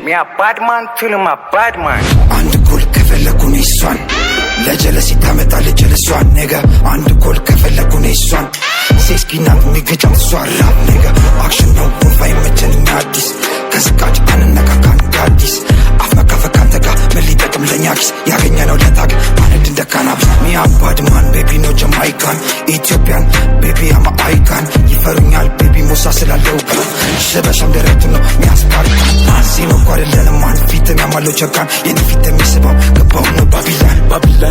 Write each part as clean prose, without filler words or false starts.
Me a bad man till him a bad man. And kul kefellekun iswan ለጀለሲ ታመጣለች ጀለሷን ነገ አንድ ኮል ከፈለኩን እሷን ሴስኪናት ሚገጫም ሷራ ነገ አክሽን ነው ወፋይ መቸንኛ አዲስ ከስቃጭ አንነካካን አዲስ አፈካፈካን ተጋ መሊጠቅም ለኛክስ ያገኘነው ለታግ ማነድ እንደካና ሚያ ባድማን ቤቢ ነው ጀማይካን ኢትዮጵያን ቤቢ አማ አይካን ይፈሩኛል ቤቢ ሙሳ ስላለው ሸበሻም ደረቱ ነው ሚያስፓርካን ማንሲኖ ጓደለንማን ፊትም ያማለው ቸካን የኔ ፊት የሚስበው ገባው ነው ባቢላን ባቢላን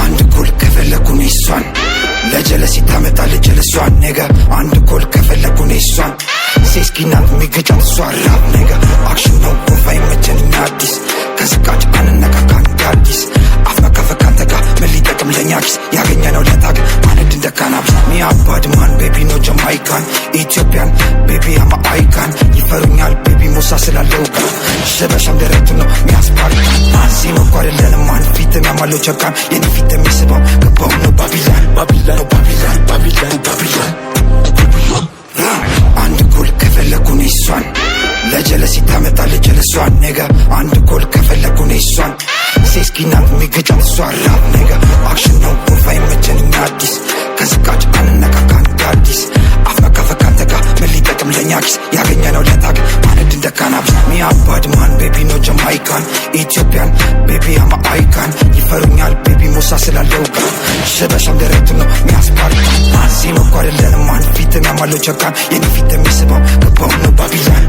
አንድ ኮል ከፈለኩን እሷን ለጀለሲ ታመጣለች ጀለሷን ነገ አንድ ኮል ከፈለኩን እሷን ሴስኪናት ሚገጫም ሷራ ነገ አክሽን ነው ወፋይ መቸንኛ አዲስ ከስቃጭ አንነካካን አዲስ አፈካፈካን ተጋ መሊጠቅም ለኛክስ ያገኘነው ለታግ ማነድ እንደካና ሚያ ባድማን ቤቢ ነው ጀማይካን ኢትዮጵያን ቤቢ አማ አይካን ይፈሩኛል ቤቢ ሙሳ ስላለው ሸበሻም ደረቱ ነው ሚያስፓርካን ማንሲኖ ጓደለንማን ፊትም ያማለው ቸካን የኔ ፊት የሚስበው ገባው ነው ባቢላን አንድ ኮል ከፈለኩን እሷን ለጀለሲ ታመጣለች ጀለሷን ነገ አንድ ኮል ከፈለኩን እሷን ሴስኪናት ሚገጫም ሷራ ነገ አክሽን ነው ወፋይ መቸንኛ አዲስ ከስቃጭ አንነካካን አዲስ አፈካፈካን ተጋ መሊጠቅም ለኛክስ ያገኘነው ለታግ ማነድ እንደካና ሚያ ባድማን ቤቢ ነው ጀማይካን ኢትዮጵያን ቤቢ አማ አይካን ይፈሩኛል ቤቢ ሙሳ ስላለው ሸበሻም ደረቱ ነው ሚያስፓርካን ማንሲኖ ጓደለንማን ፊትም ያማለው ቸካን የኔ ፊት የሚስበው ገባው ነው ባቢላን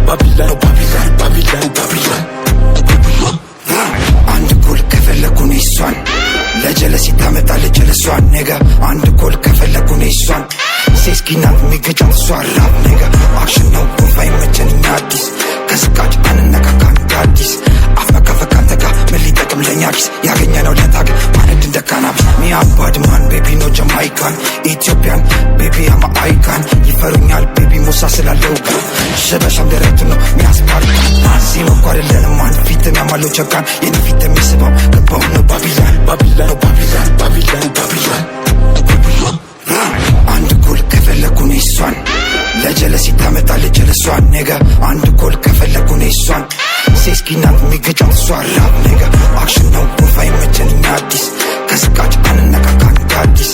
አንድ ኮል ከፈለኩን እሷን ለጀለሲ ታመጣለች ጀለሷን ነገ አንድ ኮል ከፈለኩን እሷን ሴስኪናት ሚገጫም ሷራ ነገ አክሽን ነው ወፋይ መቸንኛ አዲስ ከስቃጭ አንነካካን አዲስ አፈካፈካን ተጋ መሊጠቅም ለኛክስ ያገኘነው ለታግ ማነድ እንደካና ሚያ ባድማን ቤቢ ነው ጀማይካን ኢትዮጵያን ቤቢ አማ አይካን ይፈሩኛል ቤቢ ሙሳ ስላለው ሸበሻም ደረቱ ነው ሚያስፓርካን ማንሲኖ ጓደለንማን ፊትም ያማለው ቸካን የኔ ፊት የሚስበው ገባው ነው ባቢላን አንድ ኮል ከፈለኩን እሷን ለጀለሲ ታመጣለች ጀለሷን ነገ አንድ ኮል ከፈለኩን እሷን ሴስኪናት ሚገጫም ሷራ ነገ አክሽን ነው ወፋይ መቸንኛ አዲስ ከስቃጭ አንነካካን አዲስ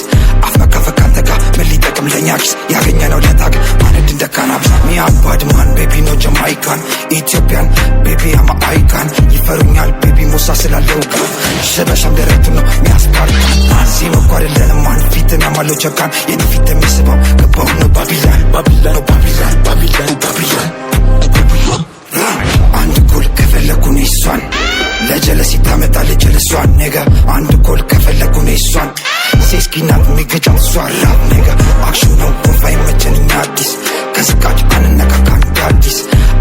አፈካፈካን ተጋ መሊጠቅም ለኛክስ ያገኘነው ለታግ ማነድ እንደካና ሚያ ባድማን ቤቢ ነው ጀማይካን ኢትዮጵያን ቤቢ አማ አይካን ይፈሩኛል ቤቢ ሙሳ ስላለው ሸበሻም ደረቱ ነው ሚያስፓርካን ማንሲኖ ጓደለንማን ፊትም ያማለው ቸካን የኔ ፊት የሚስበው ገባው ነው ባቢላን አንድ ኮል ከፈለኩን እሷን ለጀለሲ ታመጣለች ጀለሷን ነገ አንድ ኮል ከፈለኩን እሷን ሴስኪናት ሚገጫም ሷራ ነገ አክሽን ነው ወፋይ መቸንኛ አዲስ ከስቃጭ አንነካካን አዲስ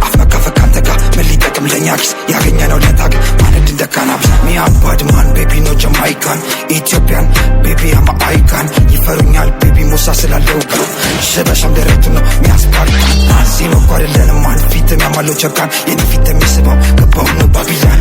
አፈካፈካን ተጋ መሊጠቅም ለኛክስ ያገኘነው ለታግ ማነድ እንደካና ሚያ ባድማን ቤቢ ነው ጀማይካን ኢትዮጵያን ቤቢ አማ አይካን ይፈሩኛል ቤቢ ሙሳ ስላለው ሸበሻም ደረቱ ነው ሚያስፓርካን ማንሲኖ ጓደለንማን ፊትም ያማለው ቸካን የኔ ፊት የሚስበው ገባው ነው ባቢላን